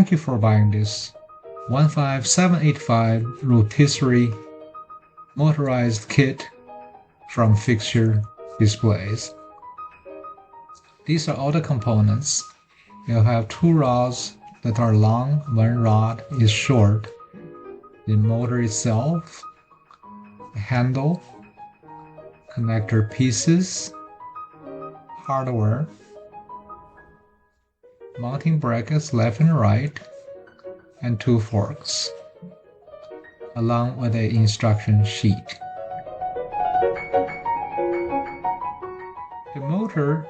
thank you for buying this 15785 rotisserie motorized kit from Fixture Displays. These are all the components. You have 2 rods that are long, 1 rod is short. The motor itself, the handle, connector pieces, hardware, mounting brackets left and right, and 2 forks, along with an instruction sheet. The motor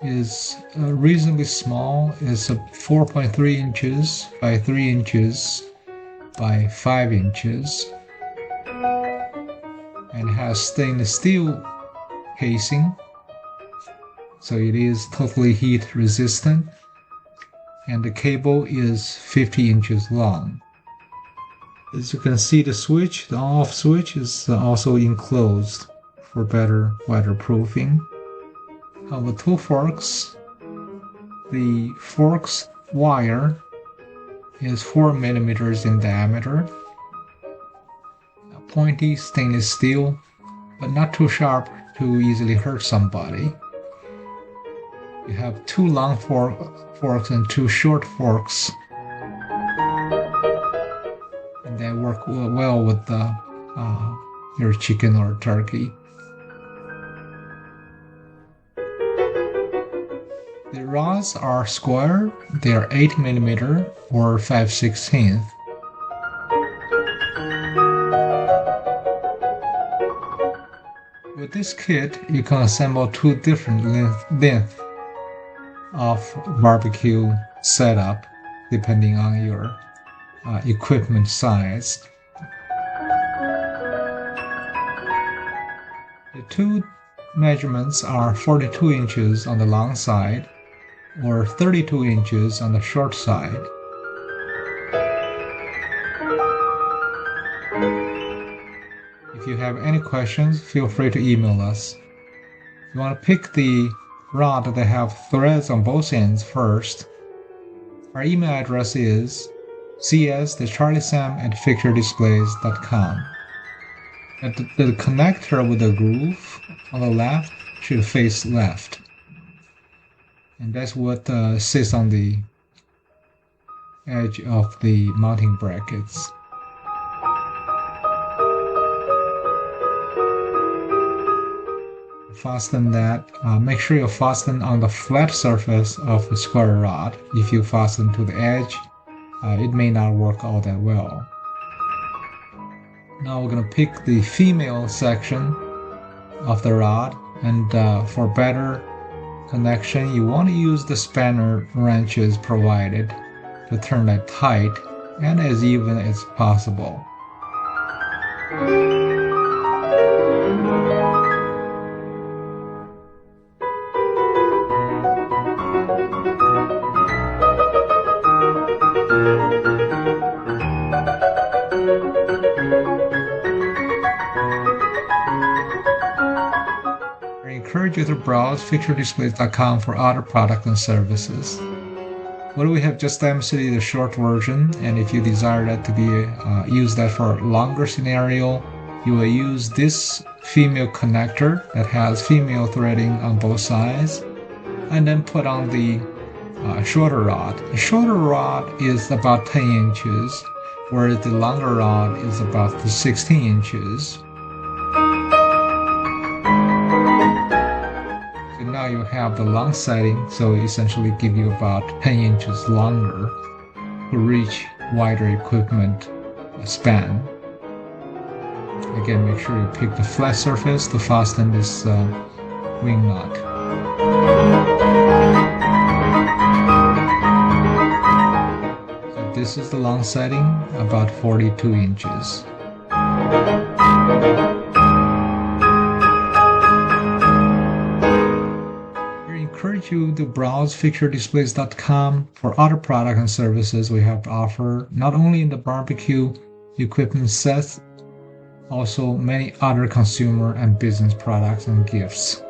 is reasonably small. It's 4.3 inches by 3 inches by 5 inches and has stainless steel casing, so it is totally heat resistant, and the cable is 50 inches long. As you can see, the switch, the on-off switch, is also enclosed for better weatherproofing. Of the 2 forks, the forks wire is 4 millimeters in diameter, pointy stainless steel, but not too sharp to easily hurt somebody. You have 2 long forks and 2 short forks, and they work well with your chicken or turkey. The rods are square. They are 8 millimeter or 5/16. With this kit, you can assemble 2 different lengths of barbecue setup depending on your equipment size. The 2 measurements are 42 inches on the long side or 32 inches on the short side. If you have any questions, feel free to email us. If you want to pick the rod that have threads on both ends first, our email address is cs@fixturedisplays.com. The connector with the groove on the left should face left, and that's what sits on the edge of the mounting brackets. Fasten that. Make sure you fasten on the flat surface of the square rod. If you fasten to the edge, it may not work all that well. Now we're going to pick the female section of the rod, and for better connection, you want to use the spanner wrenches provided to turn that tight and as even as possible. I encourage you to browse fixturedisplays.com for other products and services. What we have just demonstrated the short version, and if you desire that to be use that for a longer scenario, you will use this female connector that has female threading on both sides, and then put on the shorter rod. The shorter rod is about 10 inches, whereas the longer rod is about 16 inches. So now you have the long setting, so essentially give you about 10 inches longer to reach wider equipment span. Again, make sure you pick the flat surface to fasten this wing nut. So this is the long setting, about 42 inches. I encourage you to browse fixturedisplays.com for other products and services we have to offer, not only in the barbecue equipment sets, also many other consumer and business products and gifts.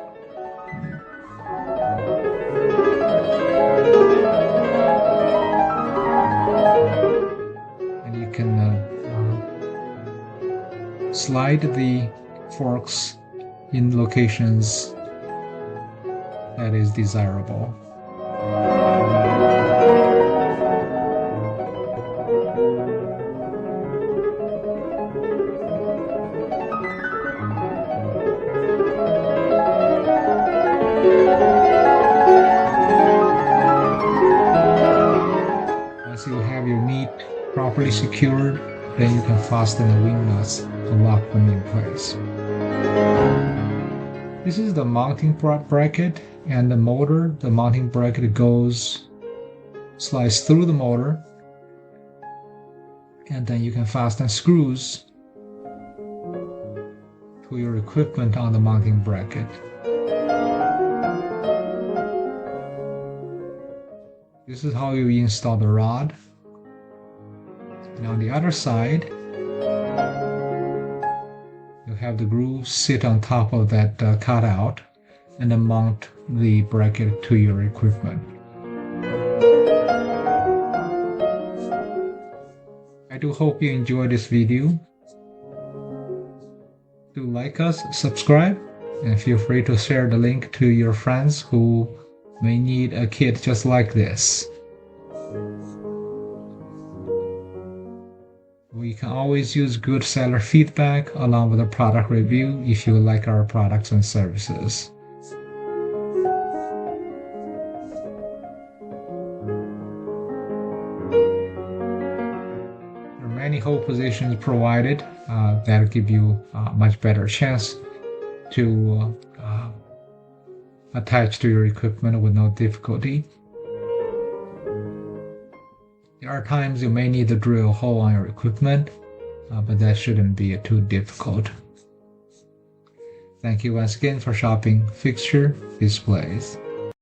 slide the forks in locations that is desirable. Once you have your meat properly secured, then you can fasten the wing nuts to lock them in place. This is the mounting bracket and the motor. The mounting bracket slides through the motor, and then you can fasten screws to your equipment on the mounting bracket. This is how you install the rod. And on the other side, you have the groove sit on top of that cutout and then mount the bracket to your equipment. I do hope you enjoyed this video. Do like us, subscribe, and feel free to share the link to your friends who may need a kit just like this. We can always use good seller feedback along with a product review if you like our products and services. There are many hold positions provided that give you a much better chance to attach to your equipment with no difficulty. There are times you may need to drill a hole on your equipment, but that shouldn't be too difficult. Thank you once again for shopping Fixture Displays.